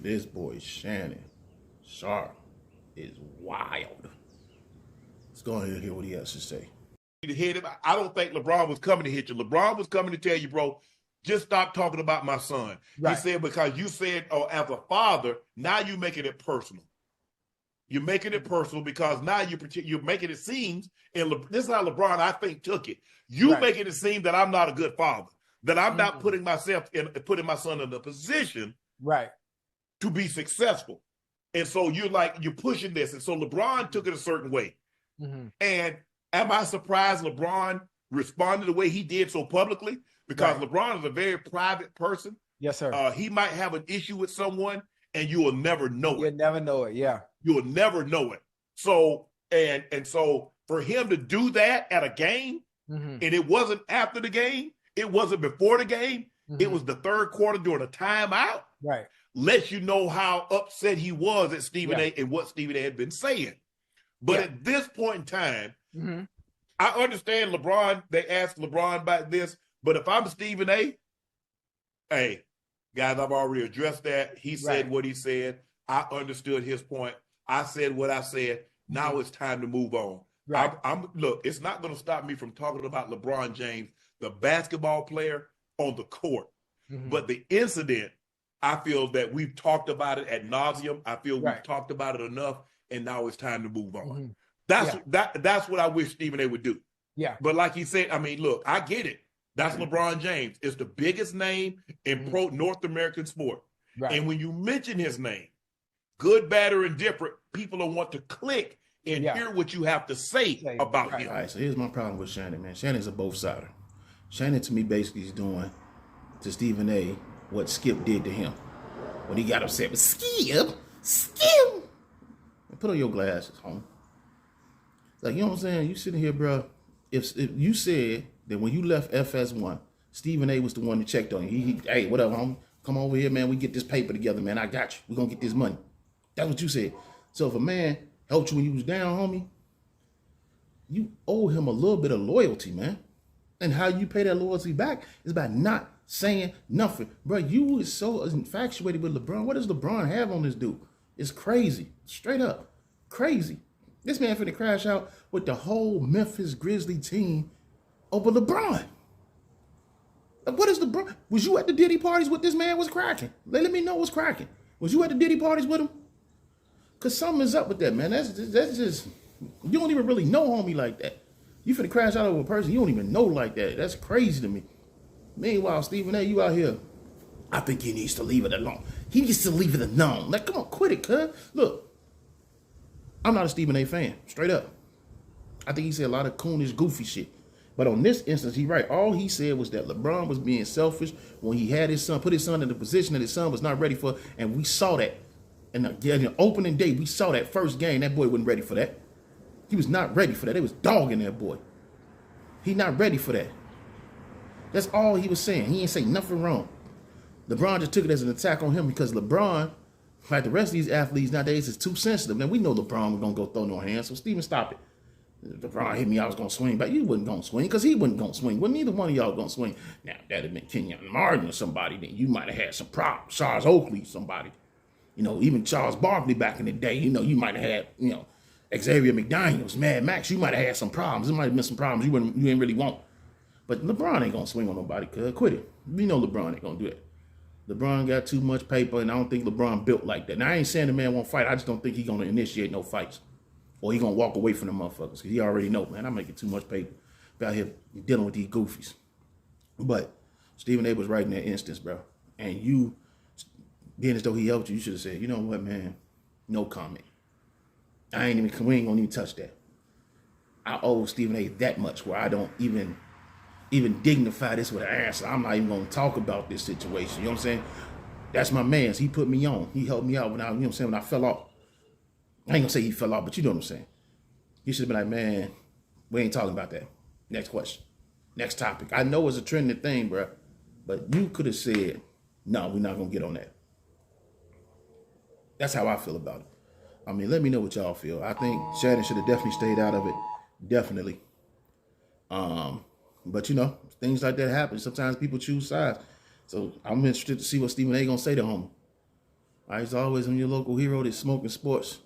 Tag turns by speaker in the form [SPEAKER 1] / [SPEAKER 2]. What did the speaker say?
[SPEAKER 1] this boy Shannon Sharp is wild. Let's go ahead and hear what he has to say.
[SPEAKER 2] To hit him. I don't think LeBron was coming to hit you. LeBron was coming to tell you, bro, just stop talking about my son. He
[SPEAKER 3] Right.
[SPEAKER 2] said, because you said, oh, as a father, now you're making it personal. You're making it personal because now you're making it seem, and this is how LeBron, I think, took it. You
[SPEAKER 3] Right.
[SPEAKER 2] making it seem that I'm not a good father, that I'm not putting my son in a position
[SPEAKER 3] Right.
[SPEAKER 2] to be successful. And so you're pushing this. And so LeBron took it a certain way. And am I surprised LeBron responded the way he did so publicly? Because LeBron is a very private person.
[SPEAKER 3] Yes, sir.
[SPEAKER 2] He might have an issue with someone and you will never know
[SPEAKER 3] You'll
[SPEAKER 2] it.
[SPEAKER 3] never know it. Yeah.
[SPEAKER 2] You'll never know it. So, and so for him to do that at a game, and it wasn't after the game, it wasn't before the game, it was the third quarter during a timeout.
[SPEAKER 3] Right.
[SPEAKER 2] Lets you know how upset he was at Stephen A. and what Stephen A. had been saying. But at this point in time, I understand LeBron, they asked LeBron about this, but if I'm Stephen A., hey, guys, I've already addressed that. He said what he said. I understood his point. I said what I said. Now it's time to move on.
[SPEAKER 3] Right.
[SPEAKER 2] Look, it's not going to stop me from talking about LeBron James, the basketball player on the court. But the incident, I feel that we've talked about it ad nauseum. I feel we've talked about it enough, and now it's time to move on. That's what I wish Stephen A. would do.
[SPEAKER 3] Yeah.
[SPEAKER 2] But like he said, I mean, look, I get it. That's LeBron James. It's the biggest name in pro North American sport.
[SPEAKER 3] Right.
[SPEAKER 2] And when you mention his name, good, bad, or indifferent, people will want to click and hear what you have to say about him.
[SPEAKER 1] All right, so here's my problem with Shannon, man. Shannon's a both-sider. Shannon, to me, basically is doing to Stephen A. what Skip did to him. When he got upset with Skip. Put on your glasses, homie. Like, you know what I'm saying? You sitting here, bro. If you said that when you left FS1, Stephen A. was the one that checked on you. Hey, what up, homie? Come over here, man. We get this paper together, man. I got you. We're going to get this money. That's what you said. So if a man helped you when you was down, homie, you owe him a little bit of loyalty, man. And how you pay that loyalty back is by not saying nothing. Bro, you was so infatuated with LeBron. What does LeBron have on this dude? It's crazy. Straight up. Crazy. This man finna crash out with the whole Memphis Grizzly team over LeBron. Like, what is LeBron? Was you at the Diddy parties with this man was cracking? Let me know what's cracking. Was you at the Diddy parties with him? Because something is up with that, man. That's just, you don't even really know homie like that. You finna crash out over a person you don't even know like that. That's crazy to me. Meanwhile, Stephen A., you out here, I think he needs to leave it alone. He needs to leave it alone. Like, come on, quit it, cuz. Look, I'm not a Stephen A. fan, straight up. I think he said a lot of coonish, goofy shit. But on this instance, he right. All he said was that LeBron was being selfish when he had his son, put his son in the position that his son was not ready for, and we saw that. And the opening day, we saw that first game, that boy wasn't ready for that. He was not ready for that. They was dogging that boy. He not ready for that. That's all he was saying. He ain't say nothing wrong. LeBron just took it as an attack on him because LeBron, like the rest of these athletes nowadays, is too sensitive. Now, we know LeBron was going to go throw no hands, so Steven, stop it. LeBron hit me, I was going to swing back. You wasn't going to swing because he wasn't going to swing. Well, neither one of y'all going to swing. Now, if that had been Kenyon Martin or somebody, then you might have had some problems. Charles Oakley, somebody. You know, even Charles Barkley back in the day, you know, you might have had, you know, Xavier McDaniels, Mad Max, you might have had some problems. There might have been some problems you didn't really want. But LeBron ain't going to swing on nobody, cuz. Quit it. We know LeBron ain't going to do that. LeBron got too much paper, and I don't think LeBron built like that. Now, I ain't saying the man won't fight. I just don't think he's going to initiate no fights. Or he going to walk away from the motherfuckers. Because he already know, man, I'm making too much paper out here dealing with these goofies. But Stephen A. was right in that instance, bro. And you, being as though he helped you, you should have said, you know what, man, no comment. We ain't going to even touch that. I owe Stephen A. that much where I don't even dignify this with an answer. I'm not even going to talk about this situation. You know what I'm saying? That's my man's. He put me on. He helped me out when I, you know what I'm saying, when I fell off. I ain't going to say he fell off, but you know what I'm saying. He should have been like, man, we ain't talking about that. Next question. Next topic. I know it's a trending thing, bro, but you could have said, no, we're not going to get on that. That's how I feel about it. I mean, let me know what y'all feel. I think Shannon should have definitely stayed out of it. Definitely. But, you know, things like that happen. Sometimes people choose sides. So I'm interested to see what Stephen A. going to say to him. All right, it's always on your local hero that's smoking sports.